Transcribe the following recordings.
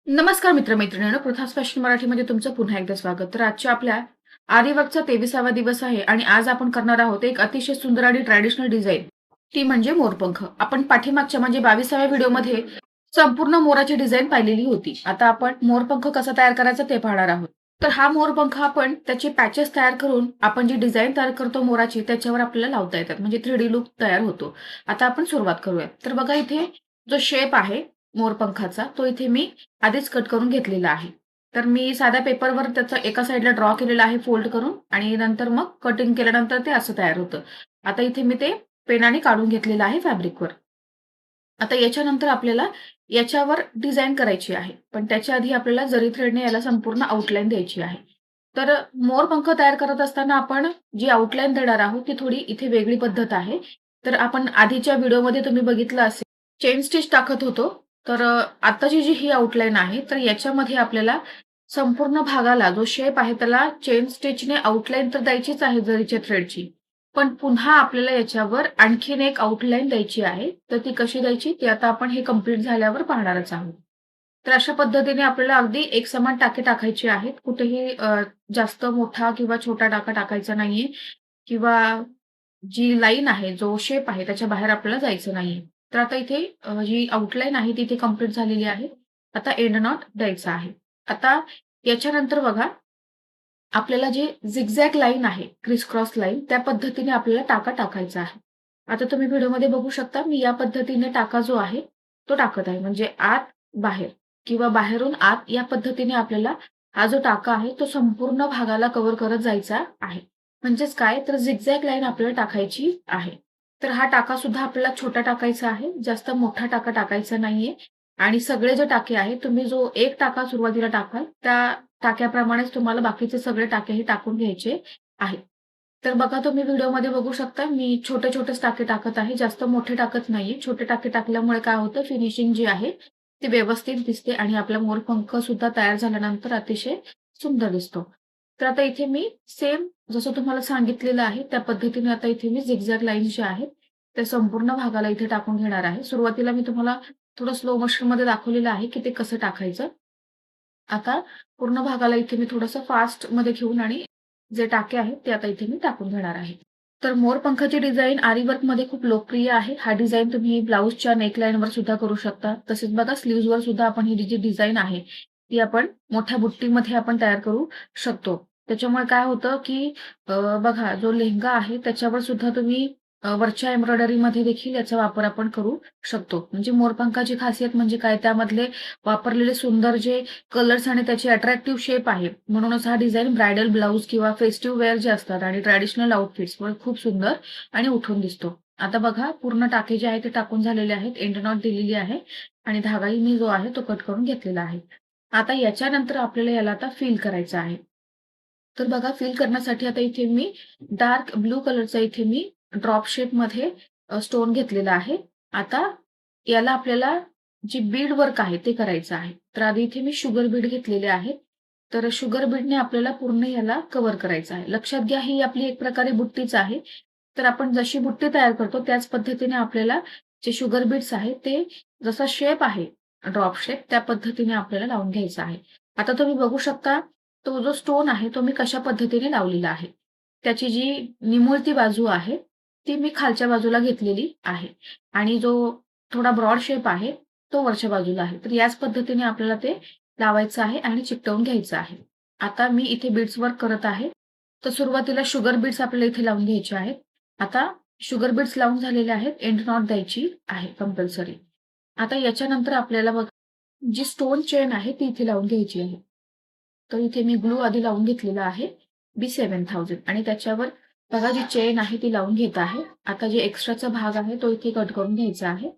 नमस्कार मित्र-मैत्रिणींनो, पृथ्वीज फॅशन मराठीमध्ये तुमचं पुन्हा एकदा स्वागत. तर आजच्या आपल्या आरी वर्कचा 23वा दिवस आहे आणि आज आपण करणार आहोत एक अतिशय सुंदर आणि ट्रेडिशनल डिझाइन. ती म्हणजे मोरपंख. आपण पाठीमागच्या म्हणजे 22व्या व्हिडिओमध्ये संपूर्ण मोराची डिझाइन पाहिलेली होती. आता आपण मोरपंख कसा तयार करायचा ते पाहणार आहोत. तर हा मोरपंख आपण त्याचे पॅचेस तयार करून आपण जी डिझाइन तयार करतो मोराची त्याच्यावर आपल्याला लावता येतात. म्हणजे 3D लुक तयार होतो. आता आपण सुरुवात करूया. तर बघा इथे जो शेप आहे मोरपंखाचा तो इथे मी आधीच कट करून घेतलेला आहे. तर मी साध्या पेपरवर त्याचं एका साइडला ड्रॉ केलेलं आहे फोल्ड करून आणि नंतर मग कटिंग केल्यानंतर ते असं तयार होतं. आता इथे मी ते पेनाने काढून घेतलेलं आहे फॅब्रिकवर. आता याच्यानंतर आपल्याला याच्यावर डिझाइन करायची आहे. पण त्याच्या आधी आपल्याला जरी थ्रेडने याला संपूर्ण आउटलाईन द्यायची आहे. तर मोरपंख तयार करत असताना आपण जी आउटलाईन देणार आहोत ती थोडी इथे वेगळी पद्धत आहे. तर आपण आधीच्या व्हिडिओमध्ये तुम्ही बघितलं असेल चेन स्टिच टाकत होतो. तर आत्ताची जी ही आउटलाईन आहे तर याच्यामध्ये आपल्याला संपूर्ण भागाला जो शेप आहे त्याला चेन स्टिचने आउटलाईन तर द्यायचीच आहे जरीच्या थ्रेडची. पण पुन्हा आपल्याला याच्यावर आणखीन एक आउटलाईन द्यायची आहे. तर ती कशी द्यायची ते आता आपण हे कंप्लीट झाल्यावर पाहणारच आहोत. तर अशा पद्धतीने आपल्याला अगदी एकसमान टाके टाकायचे आहेत. कुठेही जास्त मोठा किंवा छोटा टाका टाकायचा नाहीये किंवा जी लाईन आहे, जो शेप आहे त्याच्या बाहेर आपल्याला जायचं नाहीये. तर आता इथे जी आउटलाईन आहे ती इथे कंप्लीट झालेली आहे. आता एंड नॉट द्यायचा आहे. आता याच्यानंतर बघा आपल्याला जी झिगझॅग लाईन आहे, क्रिस क्रॉस लाईन त्या पद्धतीने आपल्याला टाका टाकायचा आहे. आता तुम्ही व्हिडिओमध्ये बघू शकता मी या पद्धतीने टाका जो आहे, तो टाकत आहे. म्हणजे आत, बाहेर किंवा बाहेरून आत या पद्धतीने आपल्याला हा जो टाका आहे, तो संपूर्ण भागाला कव्हर करत जायचा आहे. म्हणजेच काय तर झिगझॅग लाईन आपल्याला टाकायची आहे. तर हा टाका सुद्धा आपल्याला छोटा टाकायचा आहे. जास्त मोठा टाका टाकायचा नाहीये आणि सगळे जे टाके आहेत, तुम्ही जो एक टाका सुरुवातीला टाकाल, त्या टाक्याप्रमाणेच तुम्हाला बाकीचे सगळे टाकेही टाकून घ्यायचे आहेत. तर बघा तुम्ही व्हिडिओमध्ये बघू शकता मी छोटे-छोटेच टाके टाकत आहे. जास्त मोठे टाकत नाहीये. छोटे टाके टाकल्यामुळे काय होतं फिनिशिंग जी आहे ती व्यवस्थित दिसते आणि आपला मोरपंख सुद्धा तयार झाल्यानंतर अतिशय सुंदर दिसतो. तर आता इथे मी सेम जसं तुम्हाला सांगितलेलं आहे त्या पद्धतीने आता इथे मी झिगझॅग लाईन्स ज्या आहेत, त्या संपूर्ण भागाला इथे टाकून घेणार आहे. सुरुवातीला मी तुम्हाला थोडं स्लो मोशनमध्ये दाखवलेलं आहे, की ते कसं टाकायचं. आता पूर्ण भागाला इथे मी थोडंसं फास्टमध्ये घेऊन आणि जे टाके आहेत ते आता इथे मी टाकून घेणार आहे. तर मोरपंखाची डिझाइन आरी वर्कमध्ये खूप लोकप्रिय आहे. हा डिझाइन तुम्ही ब्लाउजच्या नेकलाईनवर सुद्धा करू शकता. तसेच बघा स्लीव्हजवर सुद्धा आपण ही जी डिझाइन आहे, ती आपण मोठ्या बुट्टीमध्ये आपण तयार करू शकतो. त्याच्यामुळे काय होतं, की बघा जो लेहेंगा आहे त्याच्यावर सुद्धा तुम्ही वरच्या एम्ब्रॉयडरीमध्ये देखील याचा वापर आपण करू शकतो. म्हणजे मोरपंखाची खासियत म्हणजे काय त्यामधले वापरलेले सुंदर जे कलर्स आणि त्याची अट्रॅक्टिव्ह शेप आहे. म्हणूनच हा डिझाइन ब्रायडल ब्लाउज किंवा फेस्टिव्ह वेअर जे असतात आणि ट्रॅडिशनल आउटफिट्सवर खूप सुंदर आणि उठून दिसतो. आता बघा पूर्ण टाके जे आहेत ते टाकून झालेले आहेत. एंड नॉट दिलेली आहे आणि धागाही मी जो आहे तो कट करून घेतलेला आहे. आता याच्यानंतर आपल्याला याला आता फिल करायचं आहे. तर बघा फिल करण्यासाठी आता इथे मी डार्क ब्लू कलरचा इथे मी ड्रॉप शेपमध्ये स्टोन घेतलेला आहे. आता याला आपल्याला जी बीड वर्क आहे ते करायचं आहे. तर आधी इथे मी शुगर बीड घेतलेले आहेत. तर शुगर बीडने आपल्याला पूर्ण याला कव्हर करायचं आहे. लक्षात घ्या ही आपली एक प्रकारे बुट्टीच आहे. तर आपण जशी बुट्टी तयार करतो त्याच पद्धतीने आपल्याला जे शुगर बीड्स आहेत ते जसा शेप आहे ड्रॉप शेप त्या पद्धतीने आपल्याला लावून घ्यायचा आहे. आता तुम्ही बघू शकता तो जो स्टोन आहे तो मी कशा पद्धतीने लावलेला आहे. त्याची जी निमुळती बाजू आहे ती मी खालच्या बाजूला घेतलेली आहे आणि जो थोडा ब्रॉड शेप आहे तो वरच्या बाजूला आहे. तर याच पद्धतीने आपल्याला ते लावायचं आहे आणि चिकटवून घ्यायचं आहे. आता मी इथे बीड्स वर्क करत आहे. तर सुरुवातीला शुगर बीड्स आपल्याला इथे लावून घ्यायचे आहेत. आता शुगर बीड्स लावून झालेले आहेत. एंड नॉट द्यायची आहे कंपल्सरी. आता याच्यानंतर आपल्याला बघा जी स्टोन चेन आहे ती इथे लावून घ्यायची आहे. तर इथे मी ग्लू आधी लावून घेतलेला आहे B7000 आणि त्याच्यावर बघा जी चेन आहे ती लावून घेत आहे. आता जे एक्स्ट्राचा भाग आहे तो इथे कट करून घ्यायचा आहे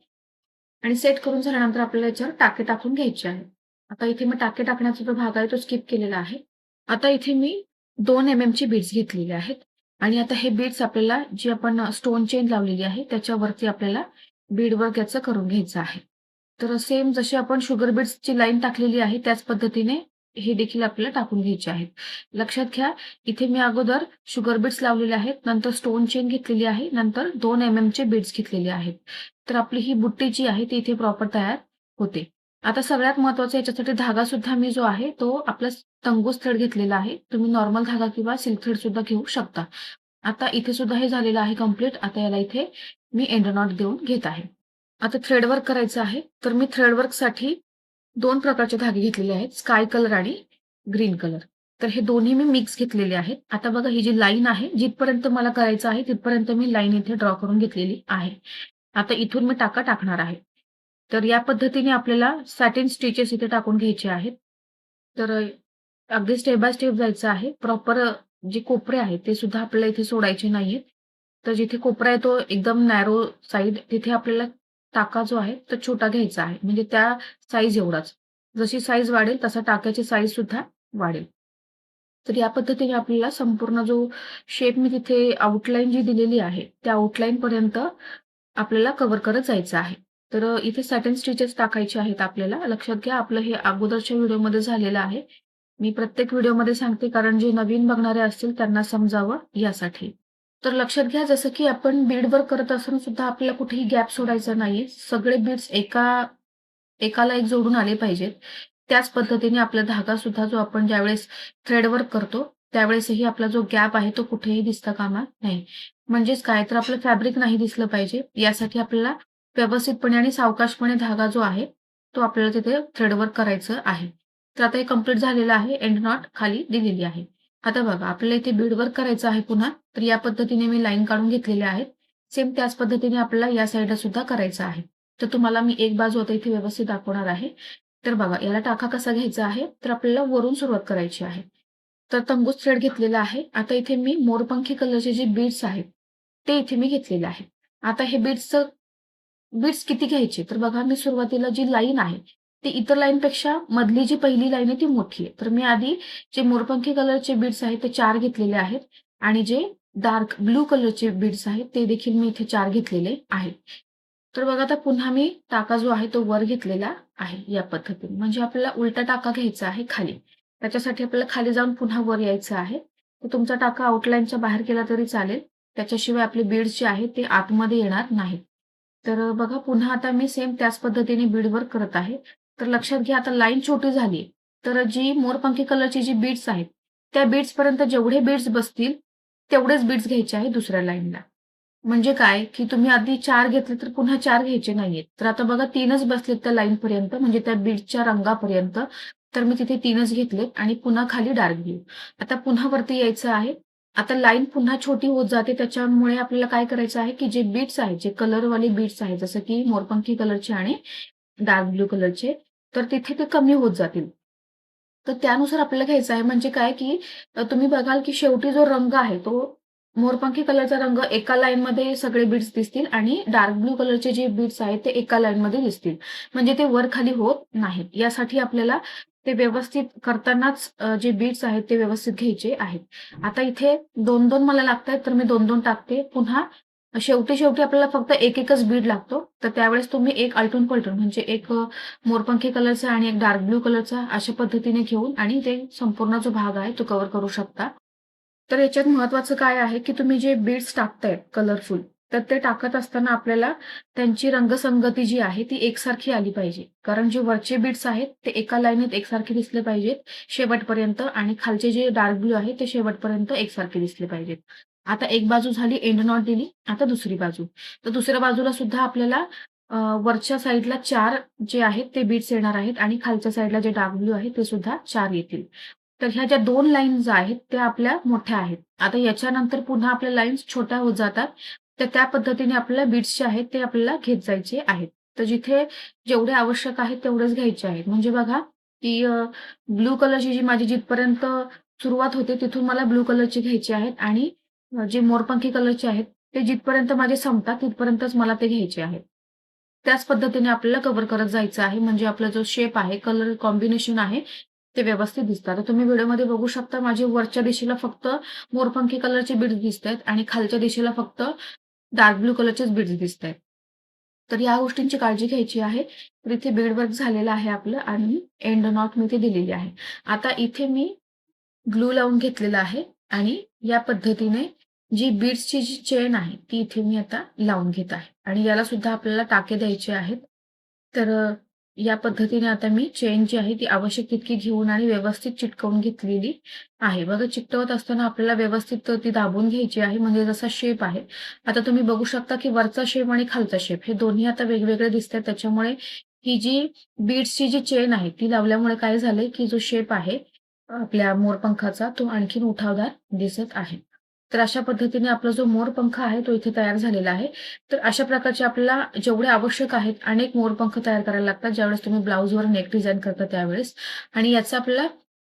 आणि सेट करून झाल्यानंतर आपल्याला याच्यावर टाके टाकून घ्यायचे आहेत. आता इथे मी टाके टाकण्याचा जो भाग आहे तो स्किप केलेला आहे. आता इथे मी 2 ची बीड्स घेतलेले आहेत आणि आता हे बीड्स आपल्याला जी आपण स्टोन चेन लावलेली आहे त्याच्यावरती आपल्याला बीड वर्क याचं करून घ्यायचं आहे. तर सेम जशी आपण शुगर बीड्सची लाईन टाकलेली आहे त्याच पद्धतीने हे देखील आपल्याला टाकून घ्यायचे आहेत. लक्षात घ्या इथे मी अगोदर शुगर बीड्स लावलेले आहेत, नंतर स्टोन चेन घेतलेली आहे, नंतर 2 चे बीड्स घेतलेले आहेत. तर आपली ही बुट्टी जी आहे ती इथे प्रॉपर तयार होते. आता सगळ्यात महत्त्वाचं याच्यासाठी धागा सुद्धा मी जो आहे तो आपला तंगूस थ्रेड घेतलेला आहे. तुम्ही नॉर्मल धागा किंवा सिल्क थ्रेड सुद्धा घेऊ शकता. आता इथे सुद्धा हे झालेलं आहे कंप्लीट. आता याला इथे मी एंड नॉट देऊन घेत आहे. आता थ्रेड वर्क करायचं आहे. तर मी थ्रेड वर्कसाठी 2 प्रकारचे धागे घेतलेले आहेत. स्काय कलर आणि ग्रीन कलर. तर हे दोन्ही मी मिक्स घेतलेले आहेत. आता बघा ही जी लाईन आहे, जिथपर्यंत मला करायचं आहे तिथपर्यंत मी लाईन इथे ड्रॉ करून घेतलेली आहे. आता इथून मी टाका टाकणार आहे. तर या पद्धतीने आपल्याला सॅटिन स्टिचेस इथे टाकून घ्यायचे आहेत. तर अगदी स्टेप बाय स्टेप जायचं आहे. प्रॉपर जे कोपरे आहेत ते सुद्धा आपल्याला इथे सोडायचे नाहीयेत. तर जिथे कोपरा आहे तो एकदम नॅरो साइड तिथे आपल्याला टाका जो आहे तो छोटा घ्यायचा आहे. म्हणजे त्या साइज एवढाच. जशी साइज वाढेल तसा टाक्याची साइज सुद्धा वाढेल. तर या पद्धतीने आपल्याला संपूर्ण जो शेप मी तिथे आउटलाईन जी दिलेली आहे, त्या आउटलाईनपर्यंत आपल्याला कव्हर करत जायचं आहे. तर इथे सॅटिन स्टिचेस टाकायचे आहेत आपल्याला. लक्षात घ्या आपलं हे अगोदरच्या व्हिडिओमध्ये झालेलं आहे. मी प्रत्येक व्हिडिओमध्ये सांगते कारण जे नवीन बघणारे असतील त्यांना समजावं यासाठी. तर लक्षात घ्या जसं की आपण बीड वर्क करत असताना सुद्धा आपल्याला कुठेही गॅप सोडायचा नाहीये. सगळे बीड्स एकाला एक जोडून आले पाहिजेत. त्याच पद्धतीने आपला धागा सुद्धा जो आपण ज्यावेळेस थ्रेड वर्क करतो, त्यावेळेसही आपला जो गॅप आहे तो कुठेही दिसता कामा नये. म्हणजेच काय तर आपलं फॅब्रिक नाही दिसलं पाहिजे. यासाठी आपल्याला व्यवस्थितपणे आणि सावकाशपणे धागा जो आहे, तो आपल्याला तिथे थ्रेड वर्क करायचं आहे. तर आता हे कंप्लीट झालेलं आहे. एंड नॉट खाली दिलेली आहे. आता बघा आपल्याला इथे बीड वर्क करायचं आहे पुन्हा. तर या पद्धतीने मी लाईन काढून घेतलेल्या आहेत. सेम त्याच पद्धतीने आपल्याला या साइडला सुद्धा करायचं आहे. तर तुम्हाला मी एक बाजू आता इथे व्यवस्थित दाखवणार आहे. तर बघा याला टाका कसा घ्यायचा आहे, तर आपल्याला वरून सुरुवात करायची आहे. तर तंबूस थ्रेड घेतलेला आहे. आता इथे मी मोरपंखी कलरचे जे बीड्स आहेत, ते इथे मी घेतलेले आहेत. आता हे बीड्स किती घ्यायचे? तर बघा मी सुरुवातीला जी लाईन आहे, ती इतर लाईनपेक्षा मधली जी पहिली लाईन आहे ती मोठी आहे. तर मी आधी जे मोरपंखी कलरचे बीड्स आहेत ते 4 घेतलेले आहेत आणि जे डार्क ब्लू कलरचे बीड्स आहेत ते देखील मी इथे 4 घेतलेले आहेत. तर बघा आता पुन्हा मी टाका जो आहे तो वर घेतलेला आहे या पद्धतीने. म्हणजे आपल्याला उलटा टाका घ्यायचा आहे खाली. त्याच्यासाठी आपल्याला खाली जाऊन पुन्हा वर यायचं आहे. तर तुमचा टाका आउटलाईनच्या बाहेर केला तरी चालेल. त्याच्याशिवाय आपले बीड्स जे आहेत ते आतमध्ये येणार नाहीत. तर बघा पुन्हा आता मी सेम त्याच पद्धतीने बीड वर्क करत आहे. तर लक्षात घ्या आता लाईन छोटी झाली. तर जी मोरपंखी कलरची जी बीड्स आहेत, त्या बीड्सपर्यंत जेवढे बीड्स बसतील, तेवढेच बीड्स घ्यायचे आहे दुसऱ्या लाईनला. म्हणजे काय, की तुम्ही आधी 4 घेतले तर पुन्हा 4 घ्यायचे नाहीयेत. तर आता बघा 3च बसलेत त्या लाईनपर्यंत म्हणजे त्या बीडच्या रंगापर्यंत. तर मी तिथे 3च घेतलेत आणि पुन्हा खाली डार्क ब्लू. आता पुन्हा वरती यायचं आहे. आता लाईन पुन्हा छोटी होत जाते त्याच्यामुळे आपल्याला काय करायचं आहे, की जे बीड्स आहेत, जे कलरवाले बीड्स आहेत, जसं की मोरपंखी कलरचे आणि डार्क ब्लू कलरचे, तर तिथे ते कमी होत जातील. तर त्यानुसार आपल्याला घ्यायचं आहे. म्हणजे काय, की तुम्ही बघाल, की शेवटी जो रंग आहे तो मोरपंखी कलरचा रंग एका लाईनमध्ये सगळे बीड्स दिसतील आणि डार्क ब्लू कलरचे जे बीड्स आहेत ते एका लाईनमध्ये दिसतील. म्हणजे ते वर-खाली होत नाहीत. यासाठी आपल्याला ते व्यवस्थित करतानाच जे बीड्स आहेत ते व्यवस्थित घ्यायचे आहेत. आता इथे 2-2 मला लागतायत तर मी 2-2 टाकते. पुन्हा शेवटी आपल्याला फक्त एक-एकच बीड लागतो. तर त्यावेळेस तुम्ही एक आलटून-पलटून म्हणजे एक मोरपंखी कलरचा आणि एक डार्क ब्लू कलरचा अशा पद्धतीने घेऊन आणि ते संपूर्ण जो भाग आहे तो कव्हर करू शकता. तर याच्यात महत्त्वाचं काय आहे, की तुम्ही जे बीड्स टाकताय कलरफुल, तर ते टाकत असताना आपल्याला त्यांची रंगसंगती जी आहे ती एकसारखी आली पाहिजे. कारण जे वरचे बीड्स आहेत ते एका लाईनीत एकसारखे दिसले पाहिजेत शेवटपर्यंत आणि खालचे जे डार्क ब्लू आहे ते शेवटपर्यंत एकसारखे दिसले पाहिजेत. आता एक बाजू झाली एंड नॉट दिली. आता दुसरी बाजू. तर दुसऱ्या बाजूला सुद्धा आपल्याला वरच्या साइडला 4 जे आहेत ते बीट्स येणार आहेत आणि खालच्या साइडला जे डार्क ब्लू आहे ते सुद्धा 4 येतील. तर ह्या ज्या 2 लाईन्स आहेत त्या आपल्या मोठ्या आहेत. आता याच्यानंतर पुन्हा आपल्या लाईन्स छोट्या होत जातात. तर त्या पद्धतीने आपल्याला बीट्स जे आहेत ते आपल्याला घेत जायचे आहेत. तर जिथे जेवढे आवश्यक आहेत तेवढेच घ्यायचे आहेत. म्हणजे बघा, की ब्लू कलरची जी माझी जिथपर्यंत सुरुवात होते तिथून मला ब्लू कलरची घ्यायची आहेत आणि जे मोरपंखी कलरचे आहेत ते जिथपर्यंत माझे संपतात तिथपर्यंतच मला ते घ्यायचे आहेत. त्याच पद्धतीने आपल्याला कव्हर करत जायचं आहे. म्हणजे आपला जो शेप आहे, कलर कॉम्बिनेशन आहे, ते व्यवस्थित दिसतात. तर तुम्ही व्हिडिओमध्ये बघू शकता माझी वरच्या दिशेला फक्त मोरपंखी कलरचे बीड्स दिसतायत आणि खालच्या दिशेला फक्त डार्क ब्लू कलरचेच बीड्स दिसतायत. तर या गोष्टींची काळजी घ्यायची आहे. तर इथे बीड वर्क झालेलं आहे आपलं आणि एंड नॉट मी इथे दिलेली आहे. आता इथे मी ग्लू लावून घेतलेला आहे आणि या पद्धतीने जी बीड्सची जी चेन आहे, ती इथे मी आता लावून घेत आहे आणि याला सुद्धा आपल्याला टाके द्यायचे आहेत. तर या पद्धतीने आता मी चेन जी आहे ती आवश्यक तितकी घेऊन आणि व्यवस्थित चिटकवून घेतलेली आहे. बघा चिकटवत असताना आपल्याला व्यवस्थित ती दाबून घ्यायची आहे म्हणजे जसा शेप आहे. आता तुम्ही बघू शकता की वरचा शेप आणि खालचा शेप हे दोन्ही आता वेगवेगळे दिसतायत. त्याच्यामुळे ही जी बीड्सची जी चेन आहे ती लावल्यामुळे काय झालंय की जो शेप आहे आपल्या मोरपंखाचा तो आणखीन उठावदार दिसत आहे. तर अशा पद्धतीने आपला जो मोरपंख आहे तो इथे तयार झालेला आहे. तर अशा प्रकारचे आपल्याला जेवढे आवश्यक आहेत अनेक मोरपंख तयार करायला लागतात ज्यावेळेस तुम्ही ब्लाउजवर नेक डिझाइन करता त्यावेळेस आणि याचा आपल्याला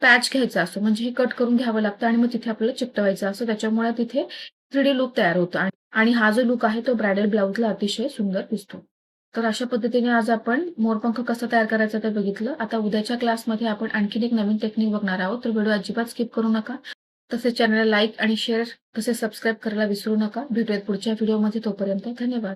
पॅच घ्यायचा असतो म्हणजे हे कट करून घ्यावं लागतं आणि मग तिथे आपल्याला चिकटवायचं असतं. त्याच्यामुळे तिथे 3D लूक तयार होतो आणि हा जो लूक आहे तो ब्रायडल ब्लाउजला अतिशय सुंदर दिसतो. तर अशा पद्धतीने आज आपण मोरपंख कसा तयार करायचा ते बघितलं. आता उद्याच्या क्लासमध्ये आपण आणखीन एक नवीन टेक्निक बघणार आहोत. तर व्हिडिओ अजिबात स्किप करू नका. तसेच चॅनलला लाईक आणि शेअर तसेच सबस्क्राईब करायला विसरू नका. भेटूयात पुढच्या व्हिडिओमध्ये. तोपर्यंत धन्यवाद.